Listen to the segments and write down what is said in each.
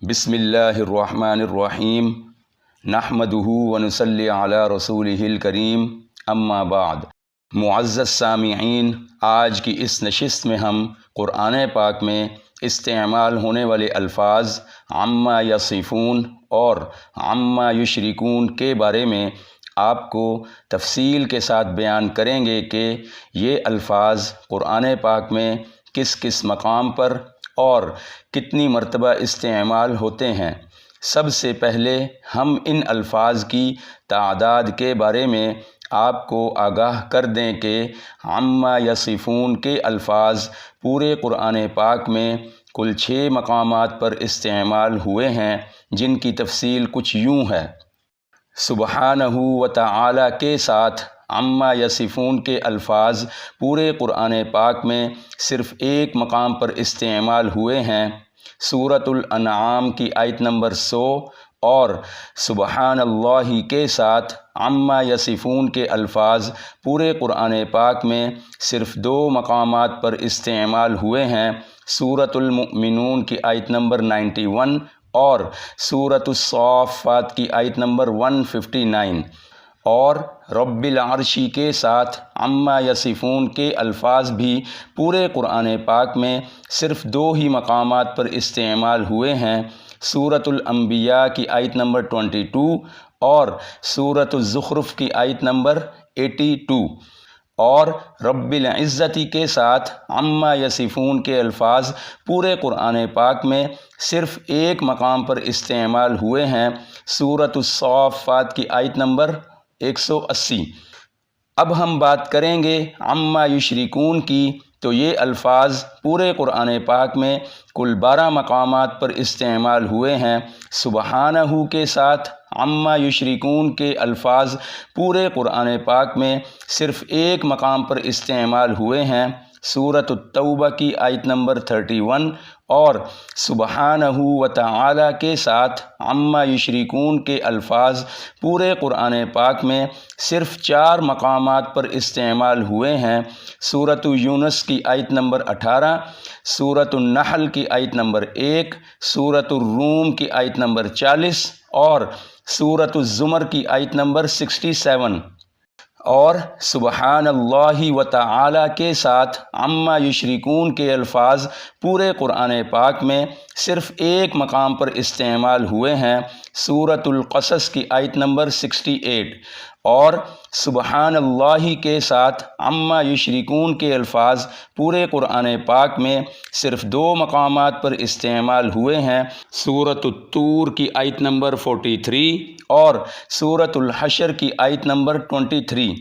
بسم اللہ الرحمن الرحیم نحمدہ ونصلی علی رسولہ الکریم اما بعد۔ معزز سامعین، آج کی اس نشست میں ہم قرآن پاک میں استعمال ہونے والے الفاظ عما یصفون اور عما یشرکون کے بارے میں آپ کو تفصیل کے ساتھ بیان کریں گے کہ یہ الفاظ قرآن پاک میں کس کس مقام پر اور کتنی مرتبہ استعمال ہوتے ہیں۔ سب سے پہلے ہم ان الفاظ کی تعداد کے بارے میں آپ کو آگاہ کر دیں کہ عما یصفون کے الفاظ پورے قرآن پاک میں کل 6 مقامات پر استعمال ہوئے ہیں، جن کی تفصیل کچھ یوں ہے۔ سبحانہ و تعالی کے ساتھ عما یصفون کے الفاظ پورے قرآن پاک میں صرف ایک مقام پر استعمال ہوئے ہیں، سورۃ الانعام کی آیت نمبر 100، اور سبحان اللہ کے ساتھ عما یصفون کے الفاظ پورے قرآن پاک میں صرف 2 مقامات پر استعمال ہوئے ہیں، سورۃ المؤمنون کی آیت نمبر 91 اور سورۃ الصافات کی آیت نمبر 159۔ اور رب العرش کے ساتھ عما یصفون کے الفاظ بھی پورے قرآن پاک میں صرف 2 ہی مقامات پر استعمال ہوئے ہیں، سورۃ الانبیاء کی آیت نمبر 22 اور سورۃ الزخرف کی آیت نمبر 82۔ اور رب العزت کے ساتھ عما یصفون کے الفاظ پورے قرآن پاک میں صرف ایک مقام پر استعمال ہوئے ہیں، سورۃ الصافات کی آیت نمبر 180۔ اب ہم بات کریں گے عما یشرکون کی، تو یہ الفاظ پورے قرآن پاک میں کل 12 مقامات پر استعمال ہوئے ہیں۔ سبحانہ کے ساتھ عما یشرکون کے الفاظ پورے قرآن پاک میں صرف ایک مقام پر استعمال ہوئے ہیں، سورۃ التوبہ کی آیت نمبر 31۔ اور سبحانہ و تعالی کے ساتھ عما یشرکون کے الفاظ پورے قرآن پاک میں صرف 4 مقامات پر استعمال ہوئے ہیں، سورۃ یونس کی آیت نمبر 18، سورۃ النحل کی آیت نمبر 1، سورۃ الروم کی آیت نمبر 40 اور سورۃ الزمر کی آیت نمبر 67۔ اور سبحان اللہ و تعالی کے ساتھ عما یشرکون کے الفاظ پورے قرآن پاک میں صرف ایک مقام پر استعمال ہوئے ہیں، سورۃ القصص کی آیت نمبر 68۔ اور سبحان اللہ کے ساتھ عما یشرکون کے الفاظ پورے قرآن پاک میں صرف 2 مقامات پر استعمال ہوئے ہیں، سورۃ الطور کی آیت نمبر 43 اور سورۃ الحشر کی آیت نمبر 23۔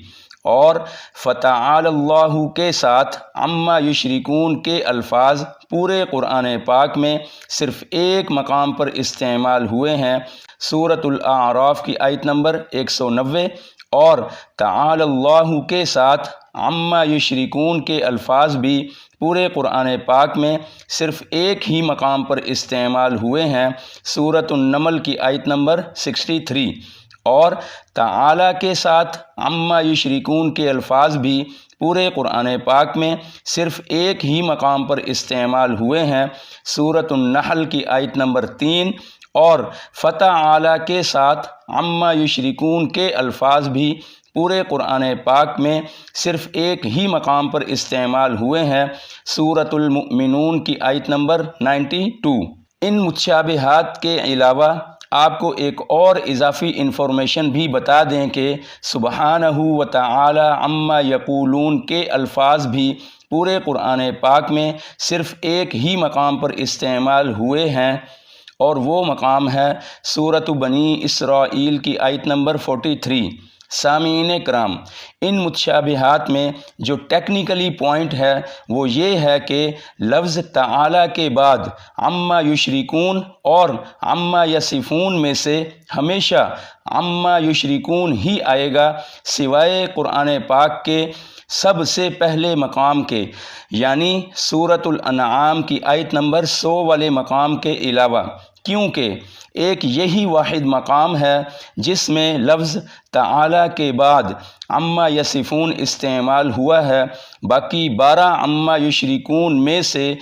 اور فتعالی اللہ کے ساتھ عما یشرکون کے الفاظ پورے قرآن پاک میں صرف ایک مقام پر استعمال ہوئے ہیں، سورۃ الاعراف کی آیت نمبر 190۔ اور تعالی اللہ کے ساتھ عما یشرکون کے الفاظ بھی پورے قرآن پاک میں صرف ایک ہی مقام پر استعمال ہوئے ہیں، سورۃ النمل کی آیت نمبر 63۔ اور تعالی کے ساتھ عما یشرکون کے الفاظ بھی پورے قرآن پاک میں صرف ایک ہی مقام پر استعمال ہوئے ہیں، سورۃ النحل کی آیت نمبر 3۔ اور فتعالی کے ساتھ عما یشرکون کے الفاظ بھی پورے قرآن پاک میں صرف ایک ہی مقام پر استعمال ہوئے ہیں، سورۃ المؤمنون کی آیت نمبر 92۔ ان متشابہات کے علاوہ آپ کو ایک اور اضافی انفارمیشن بھی بتا دیں کہ سبحانہ و تعالی عما یقولون کے الفاظ بھی پورے قرآن پاک میں صرف ایک ہی مقام پر استعمال ہوئے ہیں، اور وہ مقام ہے سورۃ بنی اسرائیل کی آیت نمبر 43۔ سامعین کرام، ان متشابہات میں جو ٹیکنیکلی پوائنٹ ہے وہ یہ ہے کہ لفظ تعالی کے بعد عما یشرکون اور عما یصفون میں سے ہمیشہ عما یشرکون ہی آئے گا، سوائے قرآن پاک کے سب سے پہلے مقام کے، یعنی سورۃ الانعام کی آیت نمبر 100 والے مقام کے علاوہ، کیونکہ ایک یہی واحد مقام ہے جس میں لفظ تعالی کے بعد عما یصفون استعمال ہوا ہے۔ باقی 12 عما یشرکون میں سے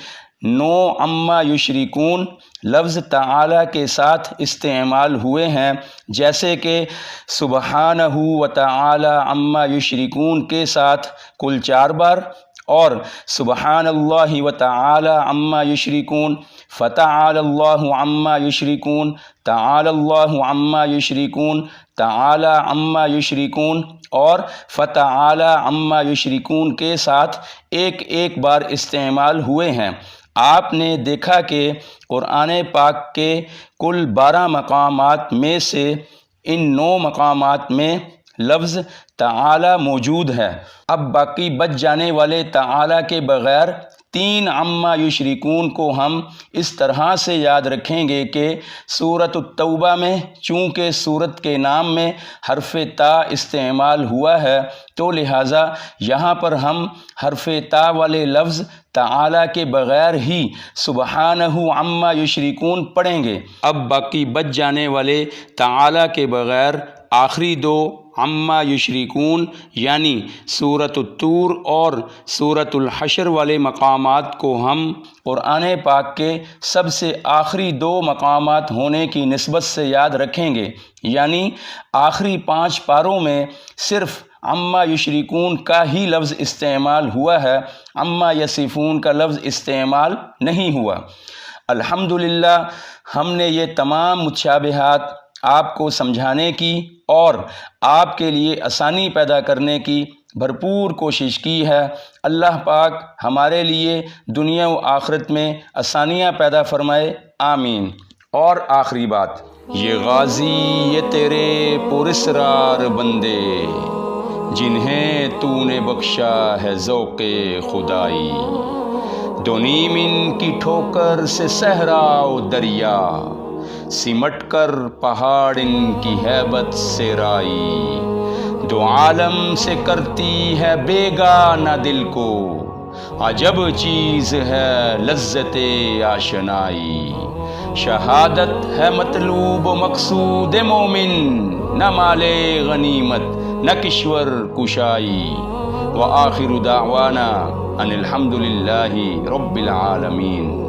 9 عما یشرکون لفظ تعالی کے ساتھ استعمال ہوئے ہیں، جیسے کہ سبحانہ و تعالی عما یشرکون کے ساتھ کل 4 بار، اور سبحان اللہ و تعالی عما یشرکون، فتعالی اللہ عما یشرکون، تعالی اللہ عما یشرکون، تعالی عما یشرکون، اور فتعالی عما یشرکون کے ساتھ ایک بار استعمال ہوئے ہیں۔ آپ نے دیکھا کہ قرآن پاک کے کل 12 مقامات میں سے ان 9 مقامات میں لفظ تعالی موجود ہے۔ اب باقی بچ جانے والے تعالی کے بغیر 3 عما یشرکون کو ہم اس طرح سے یاد رکھیں گے کہ سورۃ التوبہ میں چونکہ سورت کے نام میں حرف تا استعمال ہوا ہے تو لہٰذا یہاں پر ہم حرف تا والے لفظ تعالی کے بغیر ہی سبحانہ عما یشرکون پڑھیں گے۔ اب باقی بچ جانے والے تعالی کے بغیر آخری 2 عما یشرکون یعنی سورۃ الطور اور سورۃ الحشر والے مقامات کو ہم قرآن پاک کے سب سے آخری 2 مقامات ہونے کی نسبت سے یاد رکھیں گے، یعنی آخری 5 پاروں میں صرف عما یشرکون کا ہی لفظ استعمال ہوا ہے، عما یصفون کا لفظ استعمال نہیں ہوا۔ الحمدللہ ہم نے یہ تمام متشابہات آپ کو سمجھانے کی اور آپ کے لیے آسانی پیدا کرنے کی بھرپور کوشش کی ہے۔ اللہ پاک ہمارے لیے دنیا و آخرت میں آسانیاں پیدا فرمائے، آمین۔ اور آخری بات، یہ غازی یہ تیرے پراسرار بندے جنہیں تو نے بخشا ہے ذوق خدائی، دو نیم ان کی ٹھوکر سے صحرا و دریا، سمٹ کر پہاڑ ان کی ہیبت سے رائی، 2 عالم سے کرتی ہے بیگانہ دل کو، عجب چیز ہے لذت آشنائی، شہادت ہے مطلوب و مقصود مومن، نہ مال غنیمت نہ کشور کشائی، وآخر دعوانا ان الحمد للہ رب العالمین۔